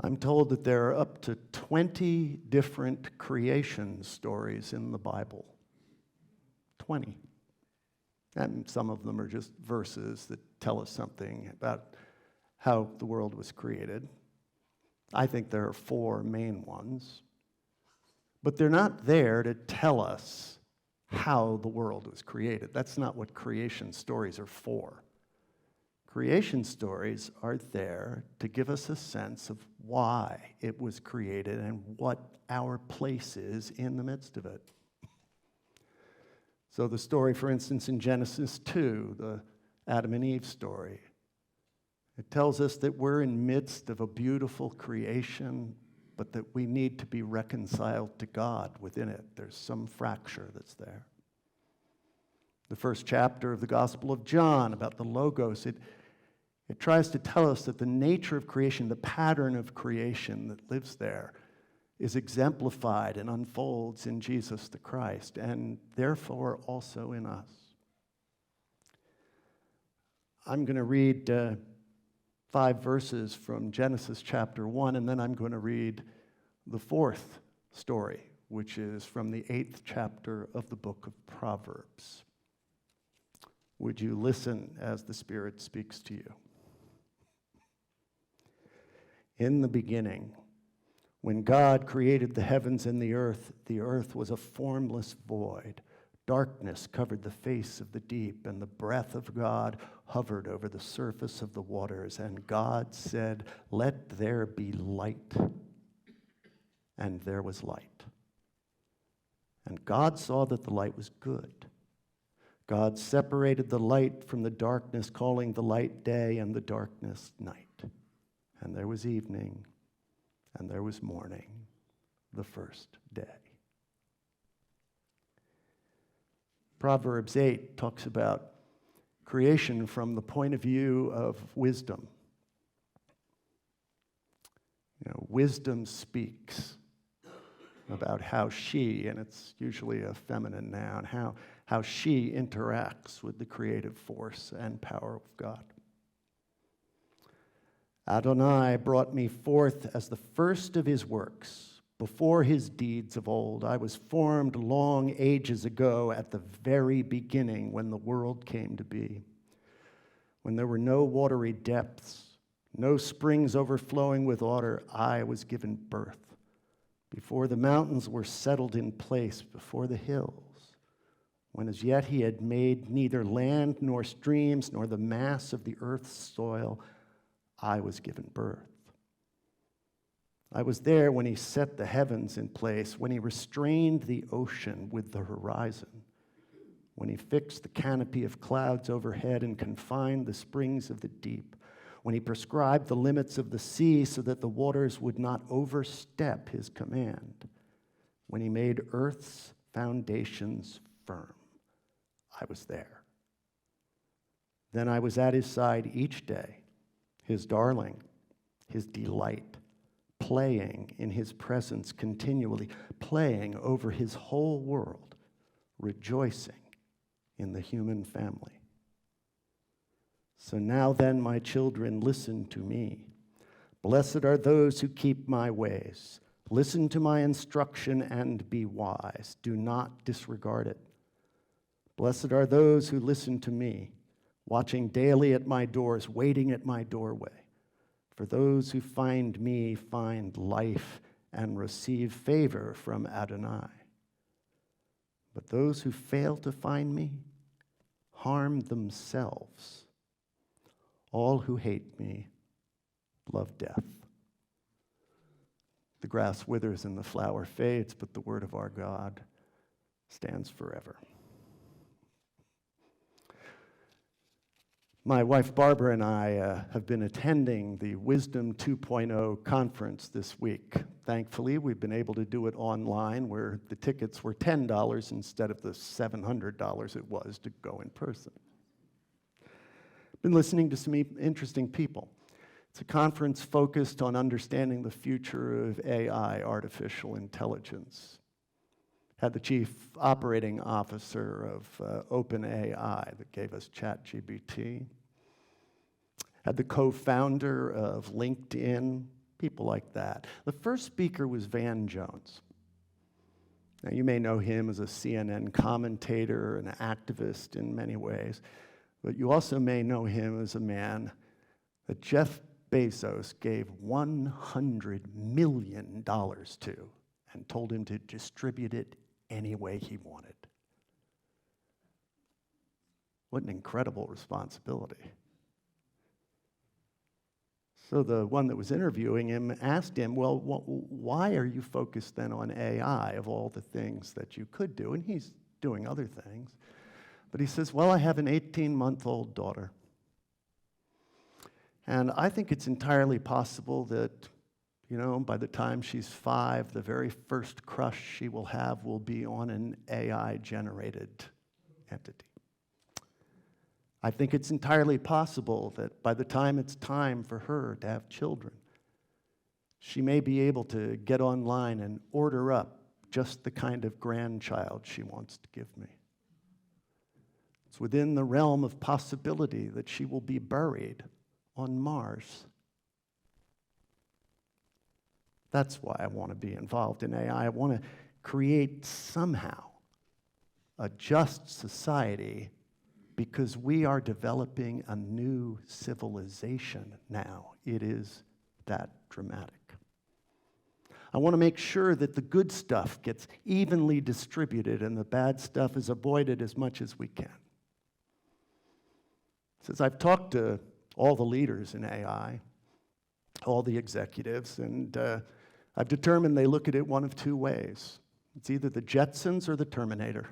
I'm told that there are up to 20 different creation stories in the Bible. 20. And some of them are just verses that tell us something about how the world was created. I think there are 4 main ones. But they're not there to tell us how the world was created. That's not what creation stories are for. Creation stories are there to give us a sense of why it was created and what our place is in the midst of it. So the story, for instance, in Genesis 2, the Adam and Eve story, it tells us that we're in midst of a beautiful creation, but that we need to be reconciled to God within it. There's some fracture that's there. The first chapter of the Gospel of John about the Logos, it tries to tell us that the nature of creation, the pattern of creation that lives there, is exemplified and unfolds in Jesus the Christ, and therefore also in us. I'm going to read 5 verses from Genesis chapter 1, and then I'm going to read the 4th story, which is from the 8th chapter of the book of Proverbs. Would you listen as the Spirit speaks to you? In the beginning, when God created the heavens and the earth was a formless void. Darkness covered the face of the deep, and the breath of God hovered over the surface of the waters. And God said, "Let there be light." And there was light. And God saw that the light was good. God separated the light from the darkness, calling the light day and the darkness night. And there was evening, and there was morning, the first day. Proverbs 8 talks about creation from the point of view of wisdom. Wisdom speaks about how she, and it's usually a feminine noun, how she interacts with the creative force and power of God. Adonai brought me forth as the first of his works, before his deeds of old. I was formed long ages ago at the very beginning when the world came to be, when there were no watery depths, no springs overflowing with water. I was given birth, before the mountains were settled in place, before the hills, when as yet he had made neither land nor streams nor the mass of the earth's soil. I was given birth. I was there when he set the heavens in place, when he restrained the ocean with the horizon, when he fixed the canopy of clouds overhead and confined the springs of the deep, when he prescribed the limits of the sea so that the waters would not overstep his command, when he made earth's foundations firm. I was there. Then I was at his side each day, his darling, his delight, playing in his presence continually, playing over his whole world, rejoicing in the human family. So now then, my children, listen to me. Blessed are those who keep my ways. Listen to my instruction and be wise. Do not disregard it. Blessed are those who listen to me, watching daily at my doors, waiting at my doorway. For those who find me find life and receive favor from Adonai. But those who fail to find me harm themselves. All who hate me love death. The grass withers and the flower fades, but the word of our God stands forever. My wife Barbara and I have been attending the Wisdom 2.0 conference this week. Thankfully, we've been able to do it online, where the tickets were $10 instead of the $700 it was to go in person. Been listening to some interesting people. It's a conference focused on understanding the future of AI, artificial intelligence. Had the chief operating officer of OpenAI that gave us ChatGPT. Had the co-founder of LinkedIn people like that. The first speaker was Van Jones. Now, you may know him as a CNN commentator and an activist in many ways, but you also may know him as a man that Jeff Bezos gave $100 million to and told him to distribute it any way he wanted. What an incredible responsibility. So the one that was interviewing him asked him, well, why are you focused then on AI of all the things that you could do? And he's doing other things. But he says, well, I have an 18-month-old daughter. And I think it's entirely possible that, by the time she's 5, the very first crush she will have will be on an AI-generated entity. I think it's entirely possible that by the time it's time for her to have children, she may be able to get online and order up just the kind of grandchild she wants to give me. It's within the realm of possibility that she will be buried on Mars. That's why I want to be involved in AI. I want to create somehow a just society because we are developing a new civilization now. It is that dramatic. I want to make sure that the good stuff gets evenly distributed and the bad stuff is avoided as much as we can. Since I've talked to all the leaders in AI, all the executives, and I've determined they look at it one of two ways. It's either the Jetsons or the Terminator.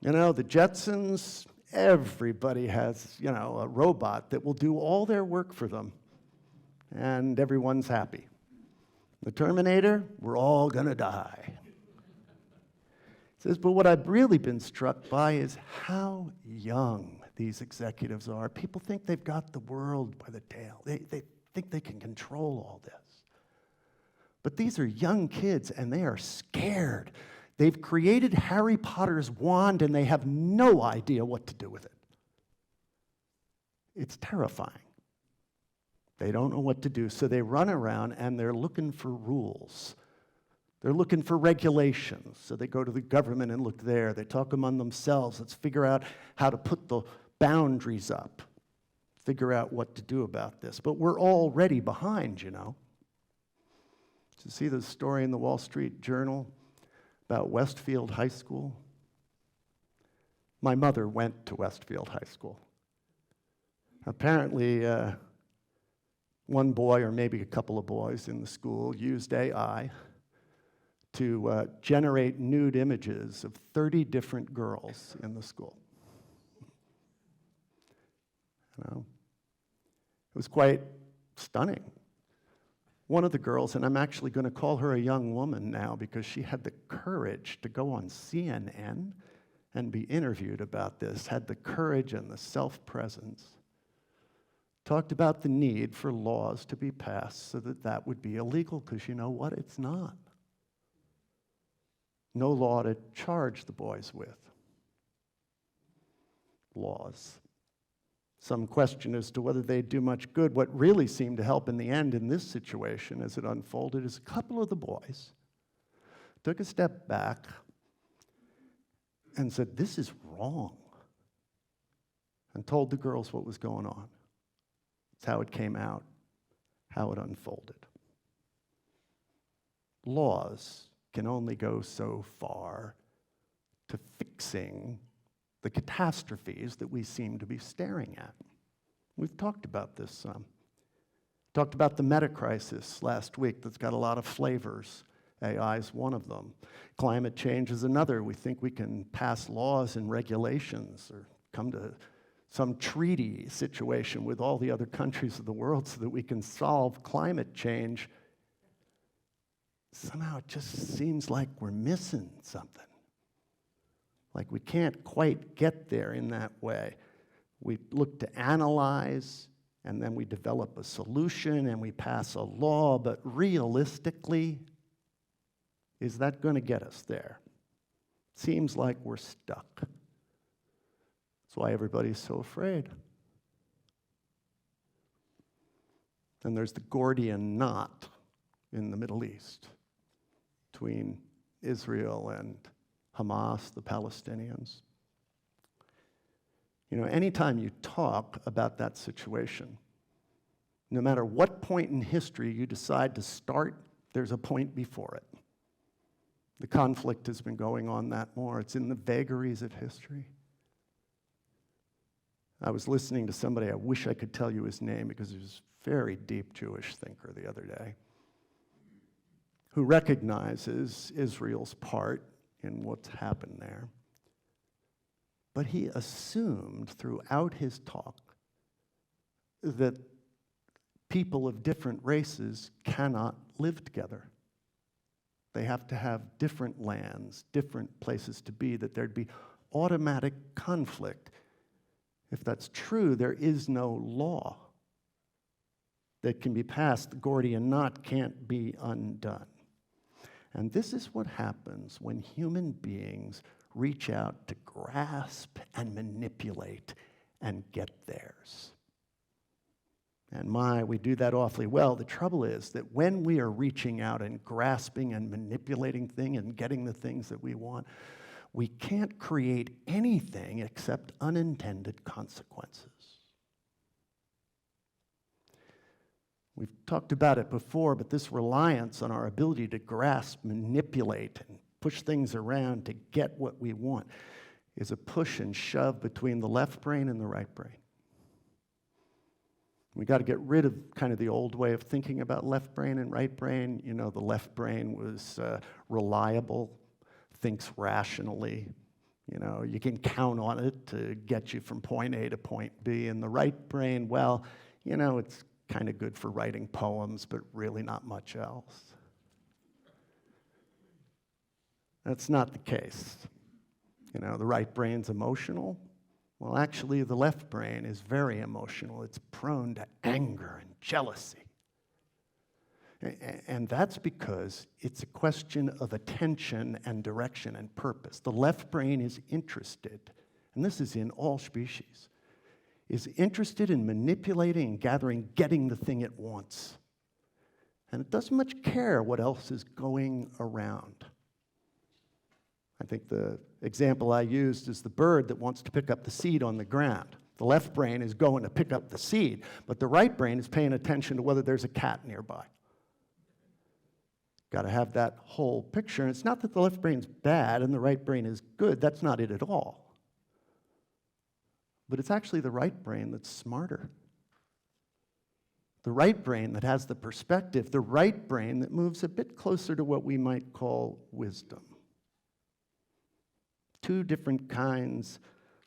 The Jetsons, everybody has, a robot that will do all their work for them, and everyone's happy. The Terminator, we're all gonna die. It says, but what I've really been struck by is how young these executives are. People think they've got the world by the tail. They think they can control all this. But these are young kids, and they are scared. They've created Harry Potter's wand, and they have no idea what to do with it. It's terrifying. They don't know what to do, so they run around, and they're looking for rules. They're looking for regulations, so they go to the government and look there. They talk among themselves. Let's figure out how to put the boundaries up, figure out what to do about this. But we're already behind, Did you see the story in the Wall Street Journal about Westfield High School? My mother went to Westfield High School. Apparently, one boy, or maybe a couple of boys in the school, used AI to generate nude images of 30 different girls in the school. It was quite stunning. One of the girls, and I'm actually going to call her a young woman now because she had the courage to go on CNN and be interviewed about this, had the courage and the self-presence, talked about the need for laws to be passed so that that would be illegal, because you know what? It's not. No law to charge the boys with. Laws. Some question as to whether they do much good. What really seemed to help in the end in this situation as it unfolded is a couple of the boys took a step back and said, this is wrong, and told the girls what was going on. It's how it came out, how it unfolded. Laws can only go so far to fixing the catastrophes that we seem to be staring at. We've talked about this some. Talked about the meta crisis last week that's got a lot of flavors. AI is one of them. Climate change is another. We think we can pass laws and regulations or come to some treaty situation with all the other countries of the world so that we can solve climate change. Somehow it just seems like we're missing something. Like we can't quite get there in that way. We look to analyze, and then we develop a solution, and we pass a law, but realistically, is that going to get us there? Seems like we're stuck. That's why everybody's so afraid. And there's the Gordian knot in the Middle East between Israel and Hamas, the Palestinians. You know, anytime you talk about that situation, no matter what point in history you decide to start, there's a point before it. The conflict has been going on that more. It's in the vagaries of history. I was listening to somebody, I wish I could tell you his name because he was a very deep Jewish thinker the other day, who recognizes Israel's part in what's happened there. But he assumed throughout his talk that people of different races cannot live together. They have to have different lands, different places to be, that there'd be automatic conflict. If that's true, there is no law that can be passed. The Gordian knot can't be undone. And this is what happens when human beings reach out to grasp and manipulate and get theirs. And we do that awfully well. The trouble is that when we are reaching out and grasping and manipulating things and getting the things that we want, we can't create anything except unintended consequences. We've talked about it before, but this reliance on our ability to grasp, manipulate, and push things around to get what we want is a push and shove between the left brain and the right brain. We got to get rid of kind of the old way of thinking about left brain and right brain. You know, the left brain was reliable, thinks rationally. You know, you can count on it to get you from point A to point B. And the right brain, well, you know, it's kind of good for writing poems, but really not much else. That's not the case. You know, the right brain's emotional. Well, actually, the left brain is very emotional. It's prone to anger and jealousy. And that's because it's a question of attention and direction and purpose. The left brain is interested, and this is in all species, is interested in manipulating and gathering, getting the thing it wants. And it doesn't much care what else is going around. I think the example I used is the bird that wants to pick up the seed on the ground. The left brain is going to pick up the seed, but the right brain is paying attention to whether there's a cat nearby. Got to have that whole picture. And it's not that the left brain's bad and the right brain is good. That's not it at all. But it's actually the right brain that's smarter. The right brain that has the perspective, the right brain that moves a bit closer to what we might call wisdom. Two different kinds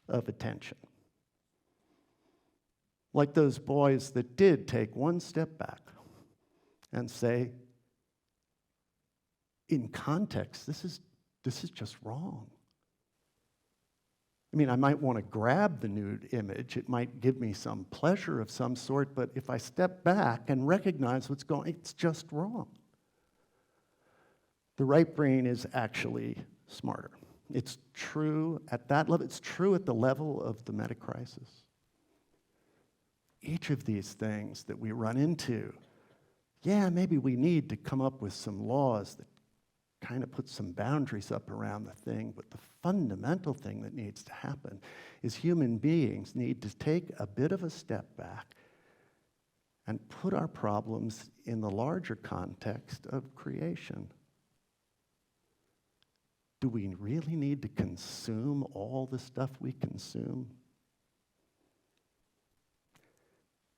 of attention. Like those boys that did take one step back and say, in context, this is just wrong. I mean, I might want to grab the nude image. It might give me some pleasure of some sort, but if I step back and recognize what's going on, it's just wrong. The right brain is actually smarter. It's true at that level. It's true at the level of the meta-crisis. Each of these things that we run into, yeah, maybe we need to come up with some laws that kind of put some boundaries up around the thing, but the fundamental thing that needs to happen is human beings need to take a bit of a step back and put our problems in the larger context of creation. Do we really need to consume all the stuff we consume?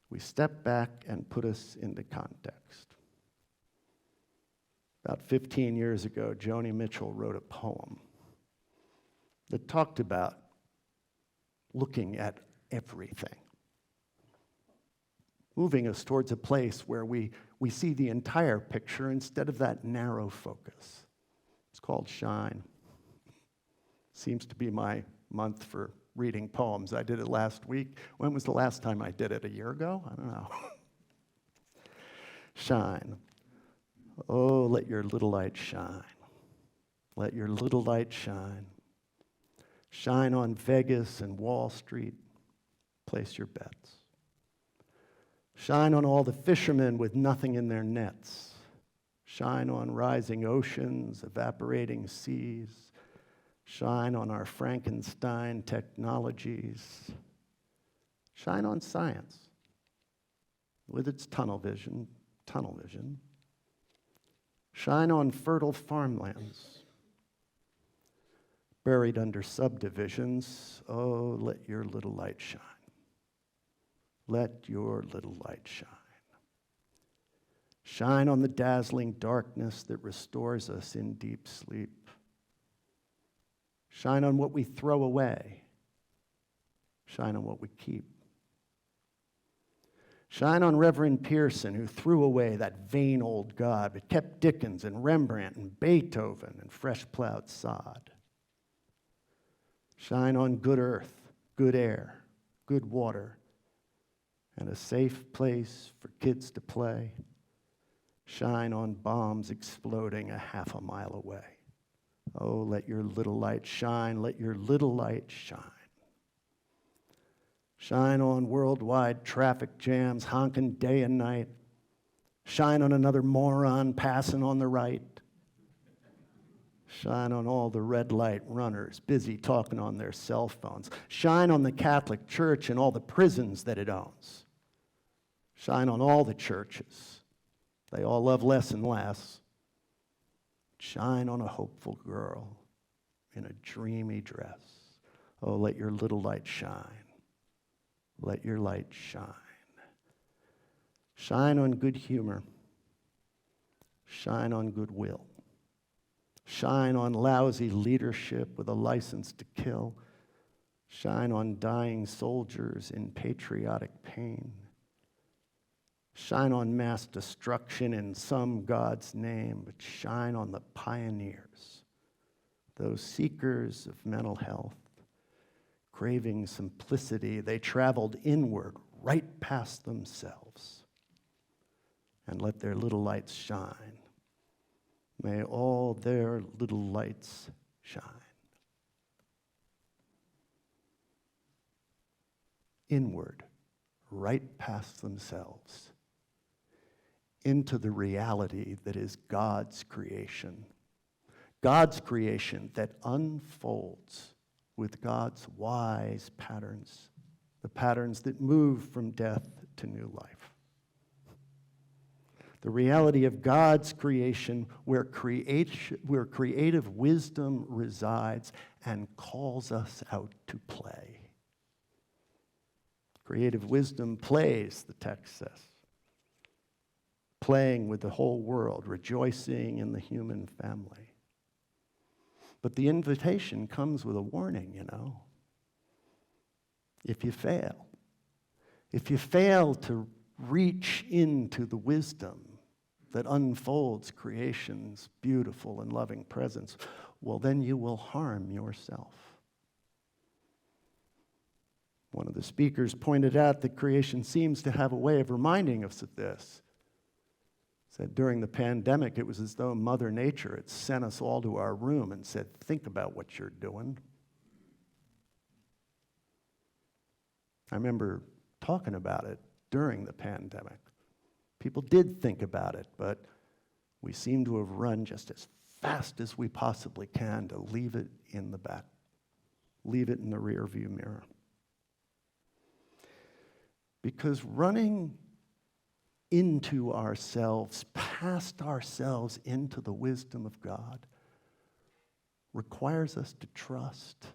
We step back and put us into context. About 15 years ago, Joni Mitchell wrote a poem that talked about looking at everything, moving us towards a place where we see the entire picture instead of that narrow focus. It's called Shine. Seems to be my month for reading poems. I did it last week. When was the last time I did it? A year ago? I don't know. Shine. Oh, let your little light shine. Let your little light shine. Shine on Vegas and Wall Street. Place your bets. Shine on all the fishermen with nothing in their nets. Shine on rising oceans, evaporating seas. Shine on our Frankenstein technologies. Shine on science with its tunnel vision. Shine on fertile farmlands buried under subdivisions. Oh, let your little light shine. Let your little light shine. Shine on the dazzling darkness that restores us in deep sleep. Shine on what we throw away. Shine on what we keep. Shine on Reverend Pearson, who threw away that vain old God, but kept Dickens and Rembrandt and Beethoven and fresh-plowed sod. Shine on good earth, good air, good water, and a safe place for kids to play. Shine on bombs exploding a half a mile away. Oh, let your little light shine, let your little light shine. Shine on worldwide traffic jams honking day and night. Shine on another moron passing on the right. Shine on all the red light runners busy talking on their cell phones. Shine on the Catholic Church and all the prisons that it owns. Shine on all the churches. They all love less and less. Shine on a hopeful girl in a dreamy dress. Oh, let your little light shine. Let your light shine. Shine on good humor. Shine on goodwill. Shine on lousy leadership with a license to kill. Shine on dying soldiers in patriotic pain. Shine on mass destruction in some God's name, but shine on the pioneers, those seekers of mental health. Craving simplicity, they traveled inward, right past themselves. And let their little lights shine. May all their little lights shine. Inward, right past themselves, into the reality that is God's creation. God's creation that unfolds with God's wise patterns, the patterns that move from death to new life. The reality of God's creation where creative wisdom resides and calls us out to play. Creative wisdom plays, the text says, playing with the whole world, rejoicing in the human family. But the invitation comes with a warning, you know. If you fail to reach into the wisdom that unfolds creation's beautiful and loving presence, well, then you will harm yourself. One of the speakers pointed out that creation seems to have a way of reminding us of this. Said during the pandemic, it was as though Mother Nature had sent us all to our room and said, think about what you're doing. I remember talking about it during the pandemic. People did think about it, but we seem to have run just as fast as we possibly can to leave it in the back, leave it in the rearview mirror. Because running into ourselves, past ourselves, into the wisdom of God, requires us to trust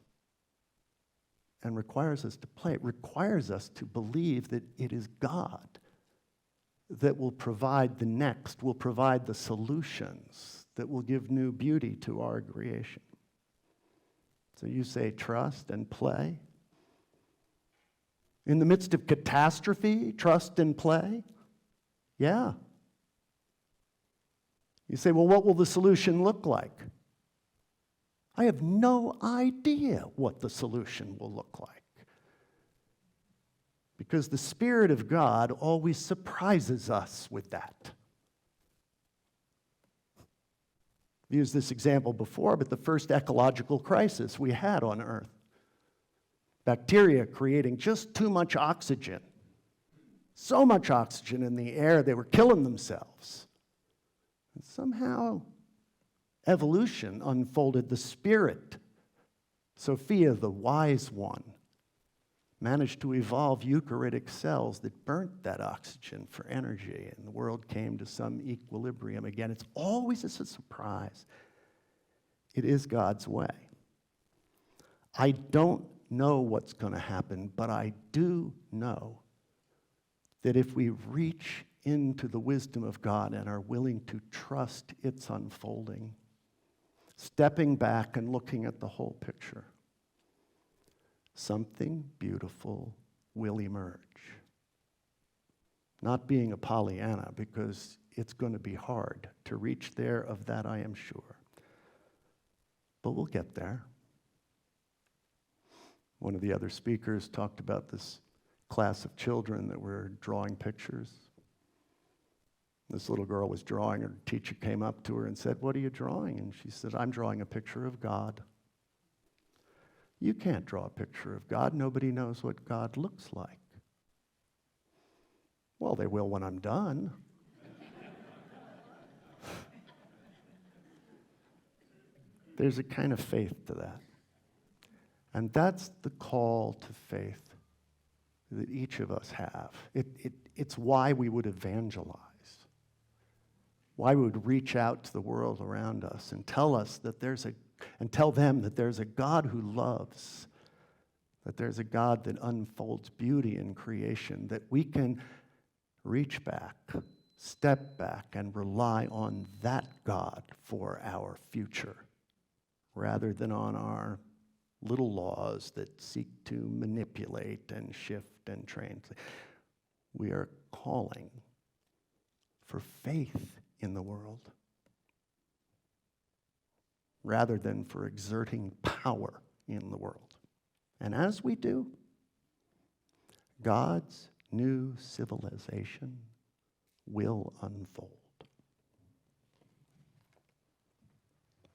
and requires us to play. It requires us to believe that it is God that will provide the next, will provide the solutions that will give new beauty to our creation. So you say trust and play. In the midst of catastrophe, trust and play? Yeah. You say, well, what will the solution look like? I have no idea what the solution will look like. Because the Spirit of God always surprises us with that. I've used this example before, but the first ecological crisis we had on Earth. Bacteria creating just too much oxygen. So much oxygen in the air, they were killing themselves. And somehow, evolution unfolded. The spirit, Sophia, the wise one, managed to evolve eukaryotic cells that burnt that oxygen for energy, and the world came to some equilibrium again. It's always a surprise. It is God's way. I don't know what's going to happen, but I do know that if we reach into the wisdom of God and are willing to trust its unfolding, stepping back and looking at the whole picture, something beautiful will emerge. Not being a Pollyanna, because it's going to be hard to reach there, of that I am sure. But we'll get there. One of the other speakers talked about this class of children that were drawing pictures. This little girl was drawing, her teacher came up to her and said, "What are you drawing?" And she said, "I'm drawing a picture of God." You can't draw a picture of God. Nobody knows what God looks like. Well, they will when I'm done. There's a kind of faith to that. And that's the call to faith that each of us have. It's why we would evangelize, why we would reach out to the world around us and tell them that there's a God who loves, that there's a God that unfolds beauty in creation, that we can reach back, step back, and rely on that God for our future, rather than on our little laws that seek to manipulate and shift and train. We are calling for faith in the world, rather than for exerting power in the world. And as we do, God's new civilization will unfold.